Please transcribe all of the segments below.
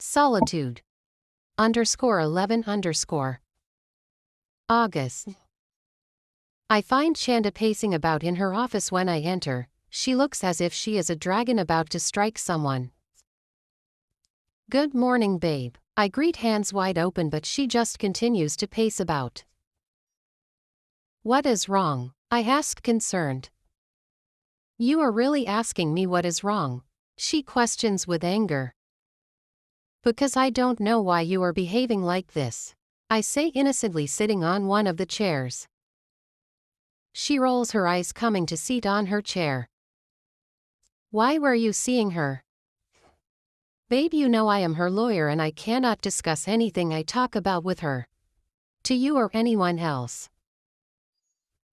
Solitude. _11_ August. I find Chanda pacing about in her office when I enter. She looks as if she is a dragon about to strike someone. Good morning, babe. I greet, hands wide open, but she just continues to pace about. What is wrong? I ask, concerned. You are really asking me what is wrong? She questions with anger. Because I don't know why you are behaving like this, I say innocently, sitting on one of the chairs. She rolls her eyes, coming to seat on her chair. Why were you seeing her? Babe, you know I am her lawyer and I cannot discuss anything I talk about with her. To you or anyone else.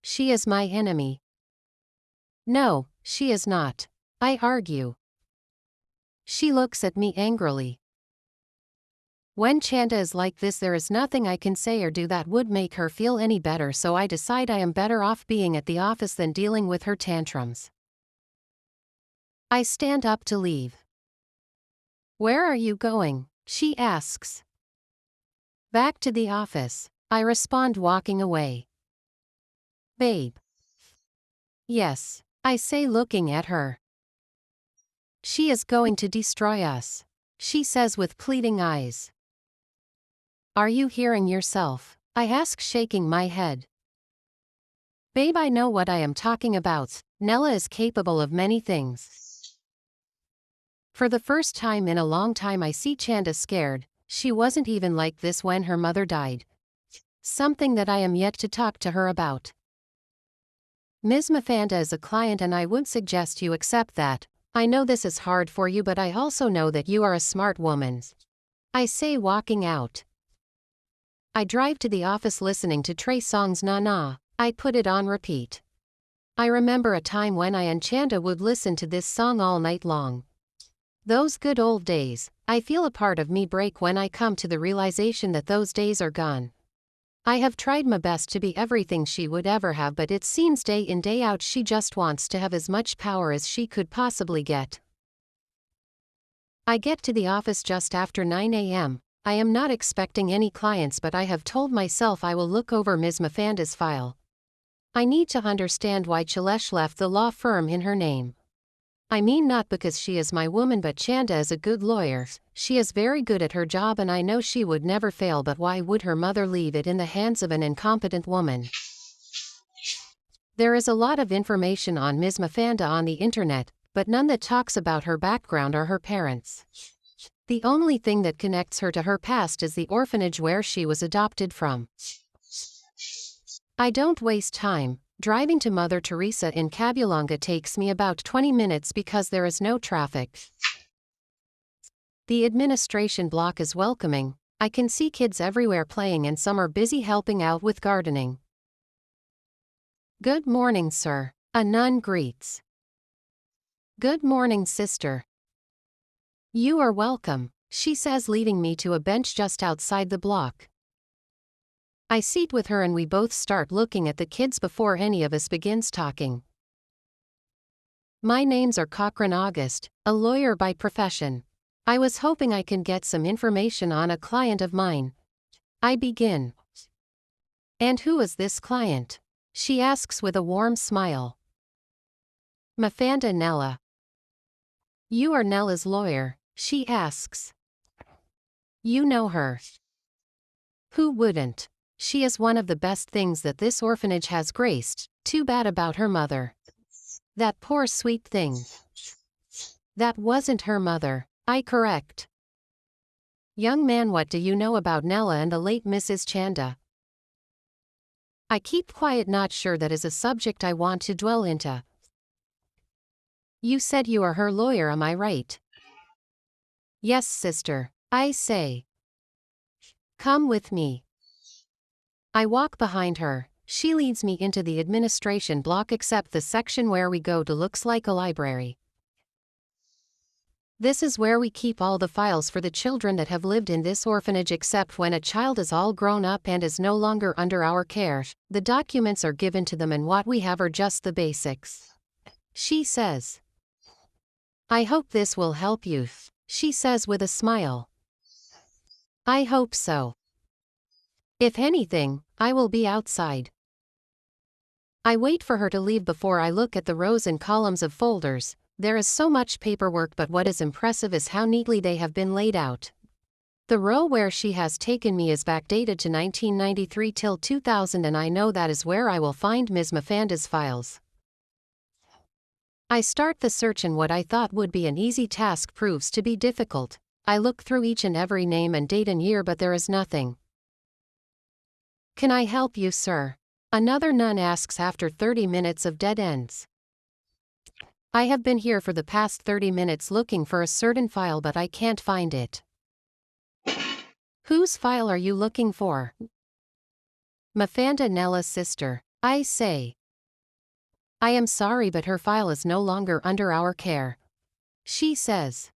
She is my enemy. No, she is not. I argue. She looks at me angrily. When Chanda is like this, there is nothing I can say or do that would make her feel any better, so I decide I am better off being at the office than dealing with her tantrums. I stand up to leave. Where are you going? She asks. Back to the office, I respond, walking away. Babe. Yes, I say, looking at her. She is going to destroy us, she says with pleading eyes. Are you hearing yourself? I ask, shaking my head. Babe, I know what I am talking about. Nella is capable of many things. For the first time in a long time, I see Chanda scared. She wasn't even like this when her mother died. Something that I am yet to talk to her about. Ms. Mafanda is a client and I would suggest you accept that. I know this is hard for you, but I also know that you are a smart woman, I say, walking out. I drive to the office listening to Trey Songz's Na Na. I put it on repeat. I remember a time when I and Chanda would listen to this song all night long. Those good old days. I feel a part of me break when I come to the realization that those days are gone. I have tried my best to be everything she would ever have, but it seems day in day out she just wants to have as much power as she could possibly get. I get to the office just after 9 a.m. I am not expecting any clients, but I have told myself I will look over Ms. Mafanda's file. I need to understand why Chilesh left the law firm in her name. I mean, not because she is my woman, but Chanda is a good lawyer. She is very good at her job and I know she would never fail, but why would her mother leave it in the hands of an incompetent woman? There is a lot of information on Ms. Mafanda on the internet, but none that talks about her background or her parents. The only thing that connects her to her past is the orphanage where she was adopted from. I don't waste time. Driving to Mother Teresa in Cabulonga takes me about 20 minutes because there is no traffic. The administration block is welcoming. I can see kids everywhere playing and some are busy helping out with gardening. Good morning, sir. A nun greets. Good morning, sister. You are welcome, she says, leading me to a bench just outside the block. I seat with her and we both start looking at the kids before any of us begins talking. My names are Cochran August, a lawyer by profession. I was hoping I can get some information on a client of mine. I begin. And who is this client? She asks with a warm smile. Mafanda Nella. You are Nella's lawyer, she asks. You know her. Who wouldn't? She is one of the best things that this orphanage has graced. Too bad about her mother. That poor sweet thing. That wasn't her mother, I correct. Young man, what do you know about Nella and the late Mrs. Chanda? I keep quiet, not sure that is a subject I want to dwell into. You said you are her lawyer, am I right? Yes, sister, I say. Come with me. I walk behind her. She leads me into the administration block, except the section where we go to looks like a library. This is where we keep all the files for the children that have lived in this orphanage, except when a child is all grown up and is no longer under our care. The documents are given to them and what we have are just the basics. She says. I hope this will help you, she says with a smile. I hope so. If anything, I will be outside. I wait for her to leave before I look at the rows and columns of folders. There is so much paperwork, but what is impressive is how neatly they have been laid out. The row where she has taken me is backdated to 1993 till 2000, and I know that is where I will find Ms. Mafanda's files. I start the search, and what I thought would be an easy task proves to be difficult. I look through each and every name and date and year, but there is nothing. Can I help you, sir? Another nun asks after 30 minutes of dead ends. I have been here for the past 30 minutes looking for a certain file, but I can't find it. Whose file are you looking for? Mafanda Nella's sister. I say. I am sorry, but her file is no longer under our care. She says.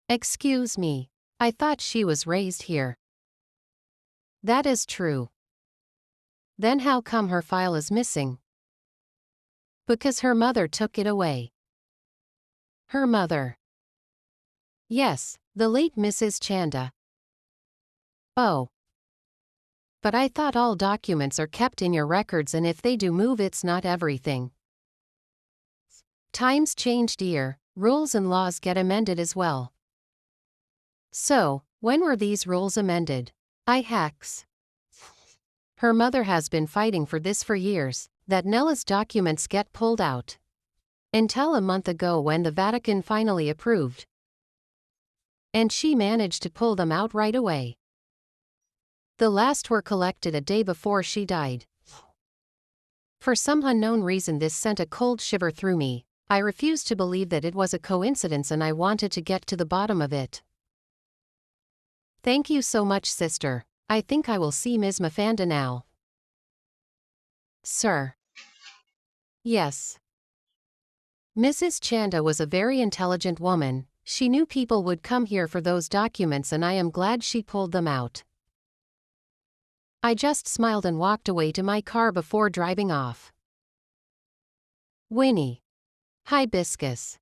Excuse me. I thought she was raised here. That is true. Then how come her file is missing? Because her mother took it away. Her mother? Yes, the late Mrs. Chanda. Oh. But I thought all documents are kept in your records, and if they do move, it's not everything. Times change, dear. Rules and laws get amended as well. So, when were these rules amended? I hacks. Her mother has been fighting for this for years, that Nella's documents get pulled out. Until a month ago, when the Vatican finally approved. And she managed to pull them out right away. The last were collected a day before she died. For some unknown reason, this sent a cold shiver through me. I refused to believe that it was a coincidence, and I wanted to get to the bottom of it. Thank you so much, sister. I think I will see Ms. Mafanda now. Sir. Yes. Mrs. Chanda was a very intelligent woman. She knew people would come here for those documents, and I am glad she pulled them out. I just smiled and walked away to my car before driving off. Winnie. Hibiscus.